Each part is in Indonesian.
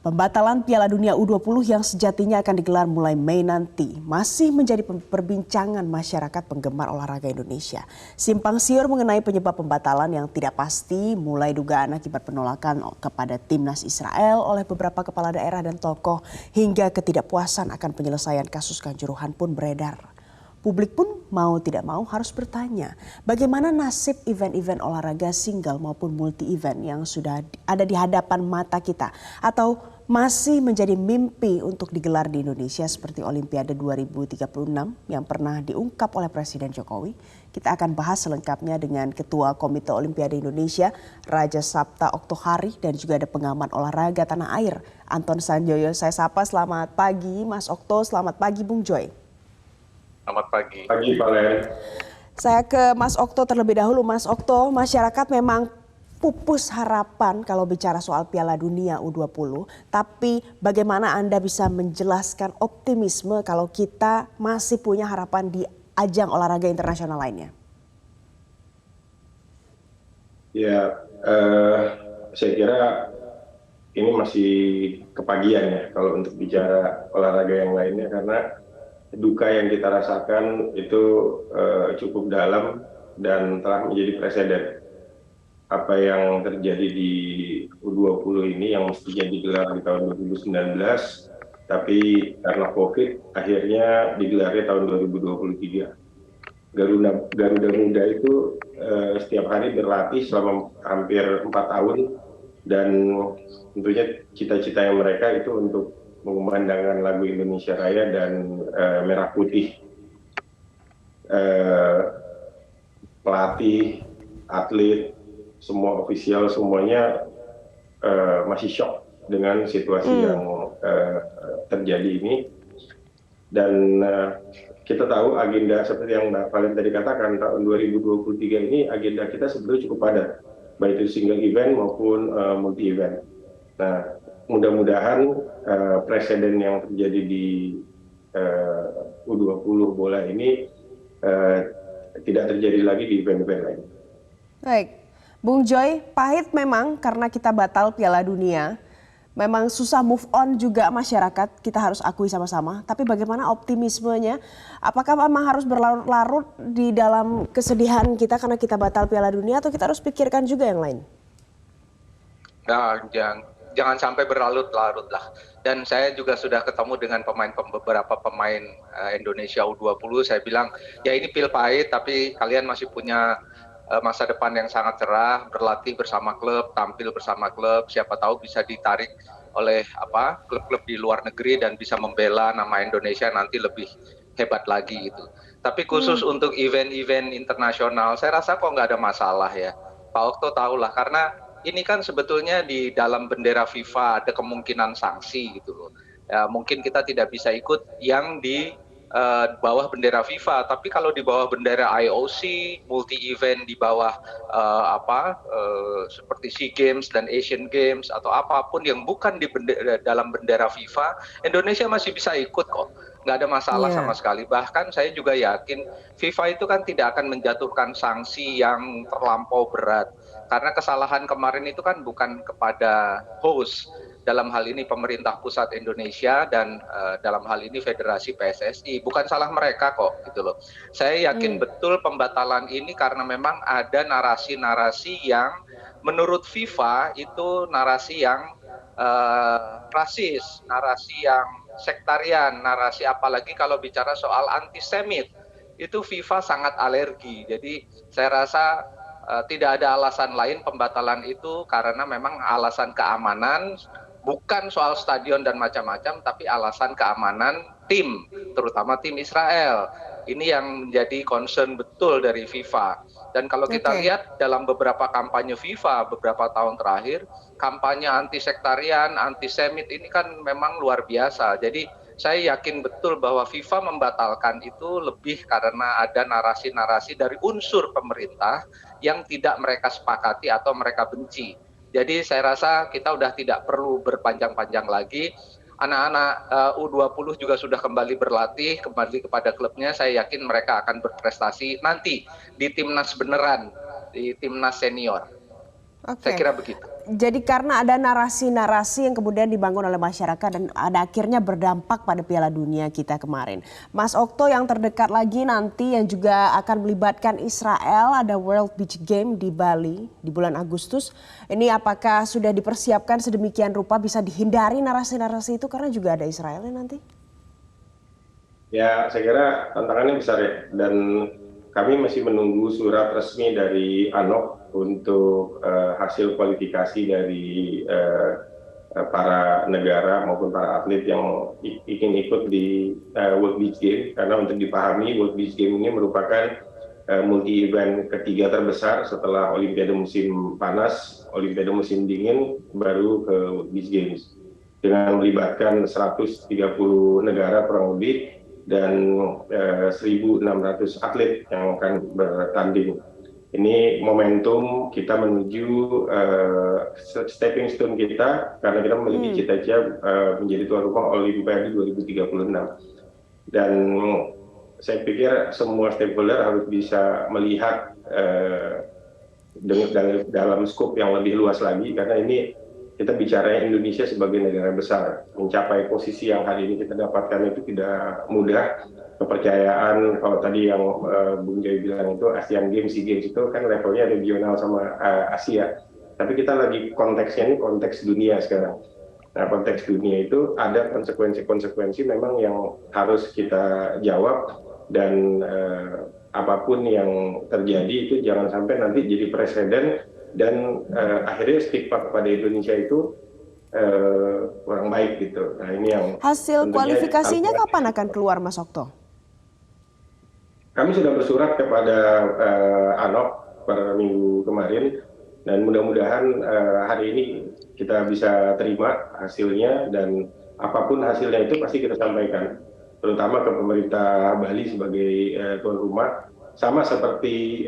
Pembatalan Piala Dunia U20 yang sejatinya akan digelar mulai Mei nanti masih menjadi perbincangan masyarakat penggemar olahraga Indonesia. Simpang siur mengenai penyebab pembatalan yang tidak pasti, mulai dugaan akibat penolakan kepada timnas Israel oleh beberapa kepala daerah dan tokoh, hingga ketidakpuasan akan penyelesaian kasus kanjuruhan pun beredar. Publik pun mau tidak mau harus bertanya, bagaimana nasib event-event olahraga single maupun multi-event yang sudah ada di hadapan mata kita atau masih menjadi mimpi untuk digelar di Indonesia seperti Olimpiade 2036 yang pernah diungkap oleh Presiden Jokowi. Kita akan bahas selengkapnya dengan Ketua Komite Olimpiade Indonesia, Raja Sapta Oktohari, dan juga ada pengamat olahraga tanah air, Anton Sanjoyo. Saya sapa, selamat pagi Mas Okto, selamat pagi Bung Joy. Selamat pagi. Pagi Pak Len. Saya ke Mas Okto terlebih dahulu. Mas Okto, masyarakat memang pupus harapan kalau bicara soal Piala Dunia U20. Tapi bagaimana Anda bisa menjelaskan optimisme kalau kita masih punya harapan di ajang olahraga internasional lainnya? Ya, saya kira ini masih kepagian ya kalau untuk bicara olahraga yang lainnya, karena duka yang kita rasakan itu cukup dalam dan telah menjadi preseden. Apa yang terjadi di U20 ini yang mestinya digelar di tahun 2019, tapi karena COVID akhirnya digelarnya tahun 2023. Garuda Muda itu setiap hari berlatih selama hampir 4 tahun, dan tentunya cita-citanya mereka itu untuk mengumandangkan lagu Indonesia Raya dan Merah Putih. Pelatih, atlet, semua ofisial semuanya masih shock dengan situasi yang terjadi ini. Dan kita tahu agenda seperti yang Mbak Valen tadi katakan, tahun 2023 ini agenda kita sebetulnya cukup padat, baik itu single event maupun multi event. Nah, mudah-mudahan presiden yang terjadi di U20 bola ini tidak terjadi lagi di event-event lain. Baik, Bung Joy, pahit memang karena kita batal Piala Dunia. Memang susah move on juga masyarakat, kita harus akui sama-sama. Tapi bagaimana optimismenya? Apakah memang harus berlarut-larut di dalam kesedihan kita karena kita batal Piala Dunia, atau kita harus pikirkan juga yang lain? Nah, jangan sampai berlarut-larut lah. Dan saya juga sudah ketemu dengan beberapa pemain Indonesia U20. Saya bilang, ya ini pil pahit, tapi kalian masih punya masa depan yang sangat cerah, berlatih bersama klub, tampil bersama klub, siapa tahu bisa ditarik oleh klub-klub di luar negeri dan bisa membela nama Indonesia nanti lebih hebat lagi gitu. Tapi khusus untuk event-event internasional, saya rasa kok nggak ada masalah ya. Pak Okto tahulah, karena ini kan sebetulnya di dalam bendera FIFA ada kemungkinan sanksi gitu loh. Ya, mungkin kita tidak bisa ikut yang di bawah bendera FIFA, tapi kalau di bawah bendera IOC, multi event di bawah seperti SEA Games dan Asian Games atau apapun yang bukan di dalam bendera FIFA, Indonesia masih bisa ikut kok, nggak ada masalah sama sekali. Bahkan saya juga yakin FIFA itu kan tidak akan menjatuhkan sanksi yang terlampau berat, karena kesalahan kemarin itu kan bukan kepada host, dalam hal ini pemerintah pusat Indonesia dan dalam hal ini Federasi PSSI, bukan salah mereka kok gitu loh. Saya yakin betul pembatalan ini karena memang ada narasi-narasi yang menurut FIFA itu narasi yang rasis, narasi yang sektarian, narasi apalagi kalau bicara soal antisemit, itu FIFA sangat alergi. Jadi saya rasa tidak ada alasan lain pembatalan itu karena memang alasan keamanan, bukan soal stadion dan macam-macam, tapi alasan keamanan tim, terutama tim Israel. Ini yang menjadi concern betul dari FIFA. Dan kalau kita lihat dalam beberapa kampanye FIFA beberapa tahun terakhir, kampanye anti-sektarian, antisemit ini kan memang luar biasa. Jadi saya yakin betul bahwa FIFA membatalkan itu lebih karena ada narasi-narasi dari unsur pemerintah yang tidak mereka sepakati atau mereka benci. Jadi saya rasa kita udah tidak perlu berpanjang-panjang lagi. Anak-anak U20 juga sudah kembali berlatih, kembali kepada klubnya. Saya yakin mereka akan berprestasi nanti di timnas beneran, di timnas senior. Saya kira begitu. Jadi karena ada narasi-narasi yang kemudian dibangun oleh masyarakat dan ada akhirnya berdampak pada Piala Dunia kita kemarin. Mas Okto, yang terdekat lagi nanti yang juga akan melibatkan Israel, ada World Beach Game di Bali di bulan Agustus. Ini apakah sudah dipersiapkan sedemikian rupa bisa dihindari narasi-narasi itu karena juga ada Israelnya nanti? Ya, saya kira tantangannya besar ya, dan kami masih menunggu surat resmi dari ANOC untuk hasil kualifikasi dari para negara maupun para atlet yang ingin ikut di World Beach Game. Karena untuk dipahami, World Beach Game ini merupakan multi event ketiga terbesar setelah Olimpiade musim panas, Olimpiade musim dingin, baru ke World Beach Games. Dengan melibatkan 130 negara kurang lebih dan 1.600 atlet yang akan bertanding. Ini momentum kita menuju stepping stone kita karena kita memiliki cita-cita menjadi tuan rumah Olimpiade 2036. Dan saya pikir semua stakeholder harus bisa melihat dalam skop yang lebih luas lagi, karena ini kita bicara Indonesia sebagai negara besar. Mencapai posisi yang hari ini kita dapatkan itu tidak mudah. Kepercayaan, kalau tadi yang Bung Joy bilang itu Asian Games, SEA Games itu kan levelnya regional sama Asia. Tapi kita lagi konteksnya ini konteks dunia sekarang. Nah, konteks dunia itu ada konsekuensi-konsekuensi memang yang harus kita jawab, dan apapun yang terjadi itu jangan sampai nanti jadi presiden dan akhirnya stigma kepada Indonesia itu kurang baik gitu. Nah, ini yang hasil kualifikasinya kapan akan keluar, Mas Okto? Kami sudah bersurat kepada ANOC per minggu kemarin, dan mudah-mudahan hari ini kita bisa terima hasilnya, dan apapun hasilnya itu pasti kita sampaikan, terutama ke pemerintah Bali sebagai tuan rumah, sama seperti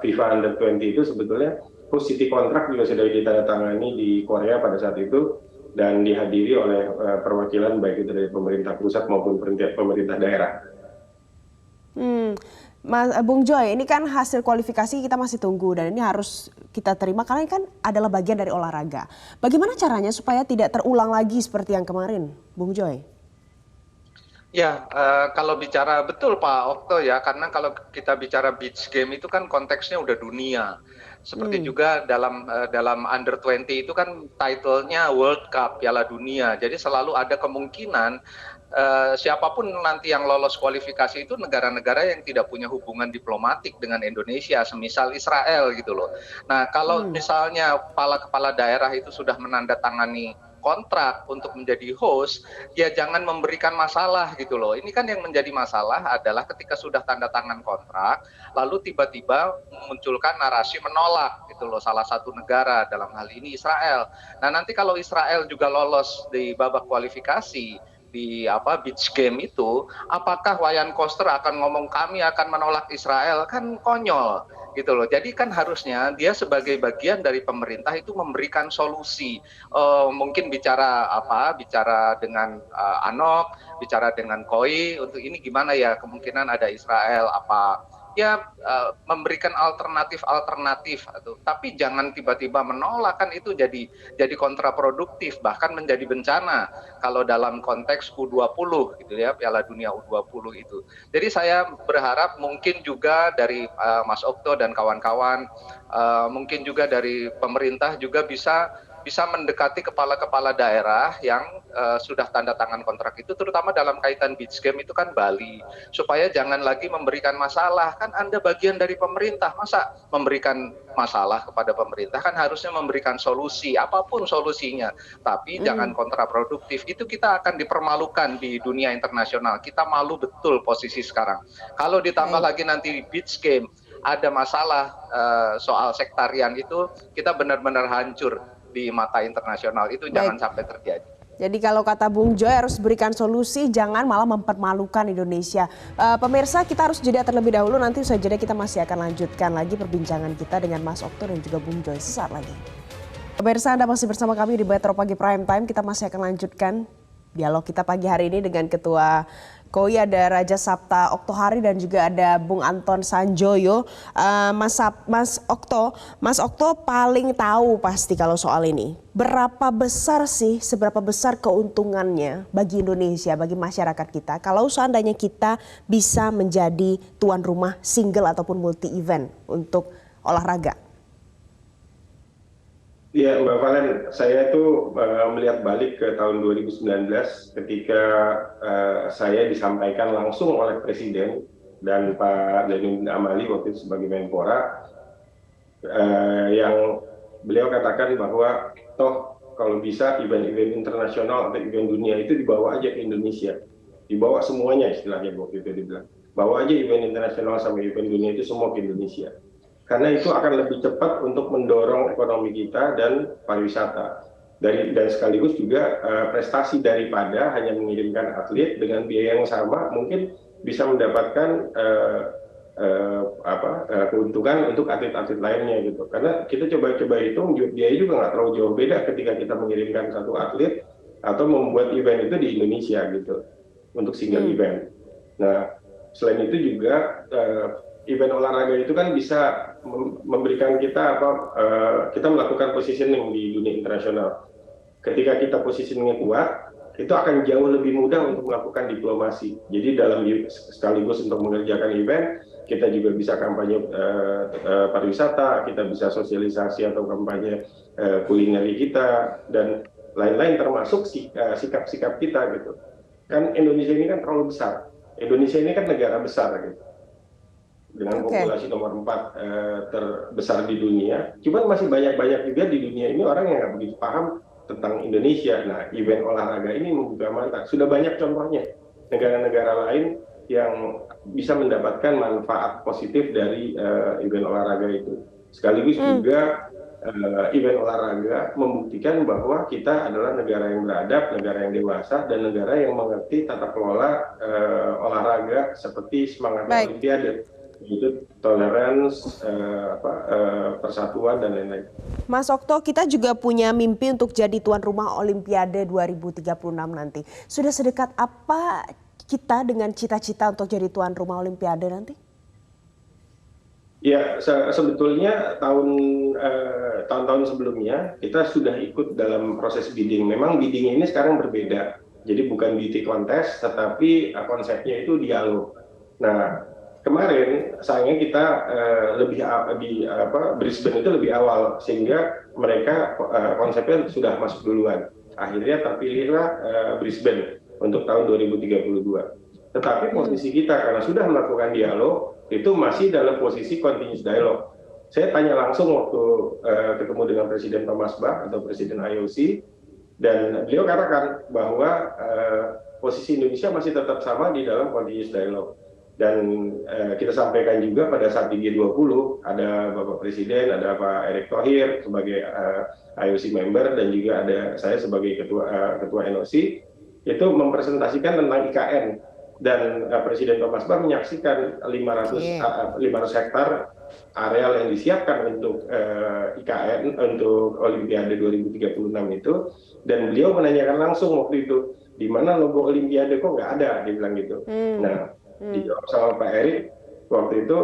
FIFA Under 20 itu sebetulnya post city kontrak juga sudah ditandatangani di Korea pada saat itu dan dihadiri oleh perwakilan baik itu dari pemerintah pusat maupun pemerintah daerah. Mas Bung Joy, ini kan hasil kualifikasi kita masih tunggu dan ini harus kita terima karena ini kan adalah bagian dari olahraga. Bagaimana caranya supaya tidak terulang lagi seperti yang kemarin, Bung Joy? Ya, kalau bicara betul Pak Okto ya, karena kalau kita bicara beach game itu kan konteksnya udah dunia. Seperti juga dalam Under 20 itu kan title-nya World Cup, Piala Dunia. Jadi selalu ada kemungkinan siapapun nanti yang lolos kualifikasi itu negara-negara yang tidak punya hubungan diplomatik dengan Indonesia, semisal Israel gitu loh. Nah, kalau misalnya kepala-kepala daerah itu sudah menandatangani kontrak untuk menjadi host, ya jangan memberikan masalah gitu loh. Ini kan yang menjadi masalah adalah ketika sudah tanda tangan kontrak, lalu tiba-tiba memunculkan narasi menolak gitu loh salah satu negara, dalam hal ini Israel. Nah, nanti kalau Israel juga lolos di babak kualifikasi di beach game itu, apakah Wayan Koster akan ngomong kami akan menolak Israel? Kan konyol gitu loh. Jadi kan harusnya dia sebagai bagian dari pemerintah itu memberikan solusi. Mungkin bicara dengan ANOC, bicara dengan KOI untuk ini gimana ya, kemungkinan ada Israel memberikan alternatif tapi jangan tiba-tiba menolak, kan itu jadi kontraproduktif, bahkan menjadi bencana kalau dalam konteks U20 gitu ya, Piala Dunia U20 itu. Jadi saya berharap mungkin juga dari Mas Okto dan kawan-kawan, mungkin juga dari pemerintah juga bisa mendekati kepala-kepala daerah yang sudah tanda tangan kontrak itu, terutama dalam kaitan beach game itu kan Bali, supaya jangan lagi memberikan masalah. Kan Anda bagian dari pemerintah, masa memberikan masalah kepada pemerintah? Kan harusnya memberikan solusi, apapun solusinya, tapi jangan kontraproduktif. Itu kita akan dipermalukan di dunia internasional. Kita malu betul posisi sekarang. Kalau ditambah lagi nanti beach game ada masalah soal sektarian itu, kita benar-benar hancur di mata internasional. Itu jangan sampai terjadi. Jadi kalau kata Bung Joy harus berikan solusi, jangan malah mempermalukan Indonesia. Pemirsa, kita harus jeda terlebih dahulu, nanti usai jeda kita masih akan lanjutkan lagi perbincangan kita dengan Mas Okto dan juga Bung Joy sesaat lagi. Pemirsa, Anda masih bersama kami di Metro Pagi Prime Time, kita masih akan lanjutkan dialog kita pagi hari ini dengan Ketua Jokowi, ada Raja Sabta Oktohari dan juga ada Bung Anton Sanjoyo. Mas Okto paling tahu pasti kalau soal ini. Seberapa besar keuntungannya bagi Indonesia, bagi masyarakat kita kalau seandainya kita bisa menjadi tuan rumah single ataupun multi event untuk olahraga? Ya, Mbak Valen, saya itu melihat balik ke tahun 2019 ketika saya disampaikan langsung oleh Presiden dan Pak Zainuddin Amali waktu itu sebagai Menpora, yang beliau katakan bahwa toh kalau bisa event-event internasional atau event dunia itu dibawa aja ke Indonesia, dibawa semuanya istilahnya waktu itu dibilang, bawa aja event internasional sama event dunia itu semua ke Indonesia. Karena itu akan lebih cepat untuk mendorong ekonomi kita dan pariwisata. Dan sekaligus juga prestasi daripada hanya mengirimkan atlet dengan biaya yang sama, mungkin bisa mendapatkan keuntungan untuk atlet-atlet lainnya gitu. Karena kita coba hitung biaya juga nggak terlalu jauh beda ketika kita mengirimkan satu atlet atau membuat event itu di Indonesia gitu untuk single event. Nah, selain itu juga event olahraga itu kan bisa memberikan kita kita melakukan positioning di dunia internasional. Ketika kita positioningnya kuat, itu akan jauh lebih mudah untuk melakukan diplomasi. Jadi sekaligus untuk mengerjakan event, kita juga bisa kampanye pariwisata, kita bisa sosialisasi atau kampanye kulineri kita dan lain-lain, termasuk sikap-sikap kita gitu. Kan Indonesia ini kan terlalu besar. Indonesia ini kan negara besar gitu, dengan populasi nomor 4 terbesar di dunia. Cuman masih banyak juga di dunia ini orang yang nggak begitu paham tentang Indonesia. Nah, event olahraga ini membuka mata. Sudah banyak contohnya negara-negara lain yang bisa mendapatkan manfaat positif dari event olahraga itu. Sekaligus juga event olahraga membuktikan bahwa kita adalah negara yang beradab, negara yang dewasa, dan negara yang mengerti tata kelola olahraga seperti semangat Olimpiade, yaitu toleransi, persatuan, dan lain-lain. Mas Okto, kita juga punya mimpi untuk jadi tuan rumah Olimpiade 2036 nanti. Sudah sedekat apa kita dengan cita-cita untuk jadi tuan rumah Olimpiade nanti? Ya, sebetulnya tahun-tahun sebelumnya kita sudah ikut dalam proses bidding. Memang bidding ini sekarang berbeda. Jadi bukan beauty contest, tetapi konsepnya itu dialog. Nah, kemarin sayangnya kita Brisbane itu lebih awal, sehingga mereka konsepnya sudah masuk duluan. Akhirnya terpilihlah Brisbane untuk tahun 2032. Tetapi posisi kita karena sudah melakukan dialog itu masih dalam posisi continuous dialog. Saya tanya langsung waktu ketemu dengan Presiden Thomas Bach atau Presiden IOC, dan beliau katakan bahwa posisi Indonesia masih tetap sama di dalam continuous dialog. Dan kita sampaikan juga pada saat di G20 ada Bapak Presiden, ada Pak Erick Thohir sebagai IOC member, dan juga ada saya sebagai ketua NOC, itu mempresentasikan tentang IKN. Dan Presiden Thomas Bach menyaksikan 500 hektar areal yang disiapkan untuk IKN, untuk Olimpiade 2036 itu, dan beliau menanyakan langsung waktu itu, di mana logo Olimpiade kok nggak ada, dia bilang gitu. Nah, dijawab sama Pak Erick waktu itu,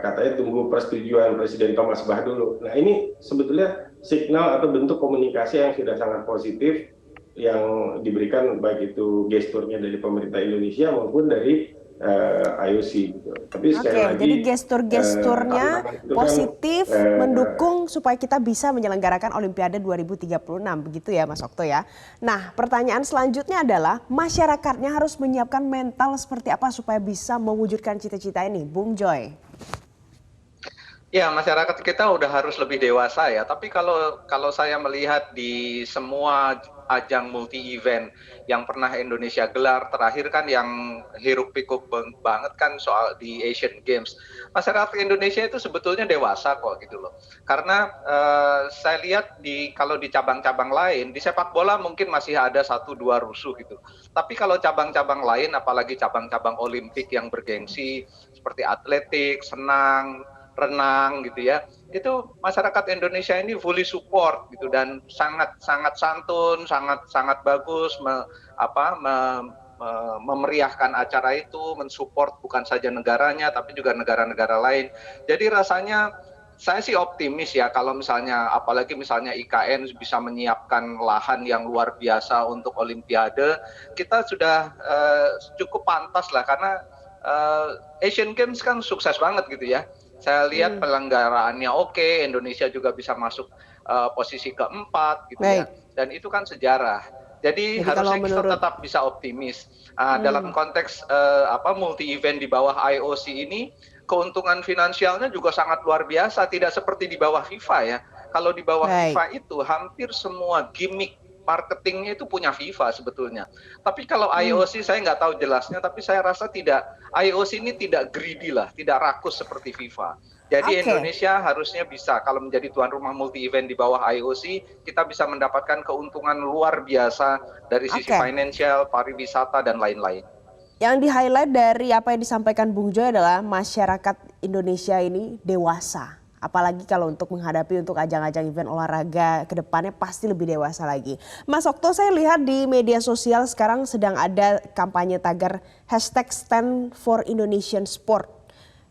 katanya tunggu persetujuan Presiden Thomas Bach dulu. Nah, ini sebetulnya signal atau bentuk komunikasi yang sudah sangat positif yang diberikan, baik itu gesturnya dari pemerintah Indonesia maupun dari IOC gitu. Tapi sekali lagi, jadi gestur-gesturnya positif mendukung supaya kita bisa menyelenggarakan Olimpiade 2036, begitu ya Mas Okto ya. Nah, pertanyaan selanjutnya adalah masyarakatnya harus menyiapkan mental seperti apa supaya bisa mewujudkan cita-cita ini, Bung Joy? Ya, masyarakat kita udah harus lebih dewasa ya. Tapi kalau saya melihat di semua ajang multi event yang pernah Indonesia gelar, terakhir kan yang hiruk pikuk banget kan soal di Asian Games. Masyarakat Indonesia itu sebetulnya dewasa kok gitu loh. Karena saya lihat kalau di cabang-cabang lain, di sepak bola mungkin masih ada 1-2 rusuh gitu. Tapi kalau cabang-cabang lain, apalagi cabang-cabang Olimpik yang bergengsi seperti atletik, senang, renang gitu ya, itu masyarakat Indonesia ini fully support gitu, dan sangat santun, sangat bagus memeriahkan acara itu, mensupport bukan saja negaranya tapi juga negara-negara lain. Jadi rasanya saya sih optimis ya kalau misalnya apalagi misalnya IKN bisa menyiapkan lahan yang luar biasa untuk Olimpiade, kita sudah cukup pantas lah karena Asian Games kan sukses banget gitu ya. Saya lihat pelenggaraannya oke, Indonesia juga bisa masuk posisi keempat gitu ya. Baik. Dan itu kan sejarah. Jadi kalau harusnya kita menurut tetap bisa optimis. Dalam konteks multi event di bawah IOC ini, keuntungan finansialnya juga sangat luar biasa, tidak seperti di bawah FIFA ya. Kalau di bawah baik. FIFA itu hampir semua gimmick marketingnya itu punya FIFA sebetulnya. Tapi kalau IOC saya nggak tahu jelasnya, tapi saya rasa tidak, IOC ini tidak greedy lah, tidak rakus seperti FIFA. Jadi Oke. Indonesia harusnya bisa kalau menjadi tuan rumah multi event di bawah IOC, kita bisa mendapatkan keuntungan luar biasa dari sisi Oke. financial, pariwisata dan lain-lain. Yang di-highlight dari apa yang disampaikan Bung Joy adalah masyarakat Indonesia ini dewasa. Apalagi kalau untuk menghadapi untuk ajang-ajang event olahraga ke depannya pasti lebih dewasa lagi. Mas Okto, saya lihat di media sosial sekarang sedang ada kampanye tagar #Stand for Indonesian Sport.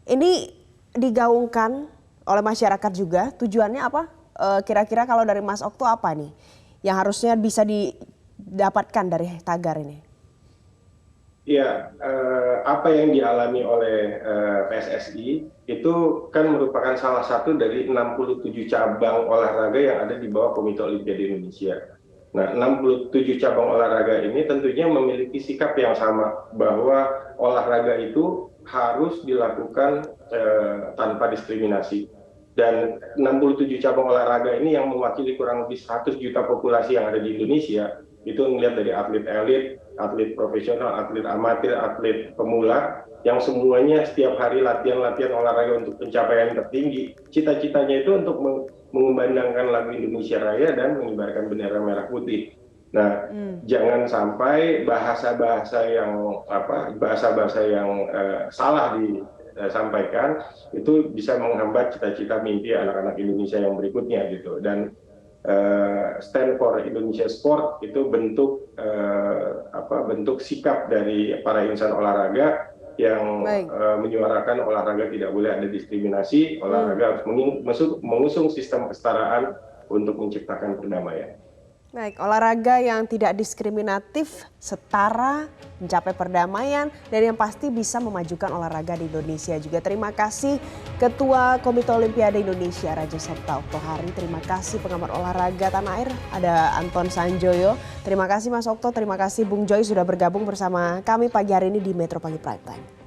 Ini digaungkan oleh masyarakat juga. Tujuannya apa? Kira-kira kalau dari Mas Okto apa nih yang harusnya bisa didapatkan dari tagar ini? Ya, apa yang dialami oleh PSSI itu kan merupakan salah satu dari 67 cabang olahraga yang ada di bawah Komite Olimpiade Indonesia. Nah, 67 cabang olahraga ini tentunya memiliki sikap yang sama bahwa olahraga itu harus dilakukan tanpa diskriminasi. Dan 67 cabang olahraga ini yang mewakili kurang lebih 100 juta populasi yang ada di Indonesia, itu melihat dari atlet elit, atlet profesional, atlet amatir, atlet pemula, yang semuanya setiap hari latihan-latihan olahraga untuk pencapaian tertinggi. Cita-citanya itu untuk mengumandangkan lagu Indonesia Raya dan mengibarkan bendera merah putih. Nah, jangan sampai bahasa-bahasa yang salah disampaikan itu bisa menghambat cita-cita mimpi anak-anak Indonesia yang berikutnya gitu. Dan Stand for Indonesia Sport itu bentuk sikap dari para insan olahraga yang menyuarakan olahraga tidak boleh ada diskriminasi, olahraga harus mengusung sistem kesetaraan untuk menciptakan perdamaian. Baik, olahraga yang tidak diskriminatif, setara, mencapai perdamaian, dan yang pasti bisa memajukan olahraga di Indonesia juga. Terima kasih Ketua Komite Olimpiade Indonesia Raja Sabta Oktohari. Terima kasih pengamat olahraga tanah air, ada Anton Sanjoyo. Terima kasih Mas Okto, terima kasih Bung Joy sudah bergabung bersama kami pagi hari ini di Metro Pagi Prime Time.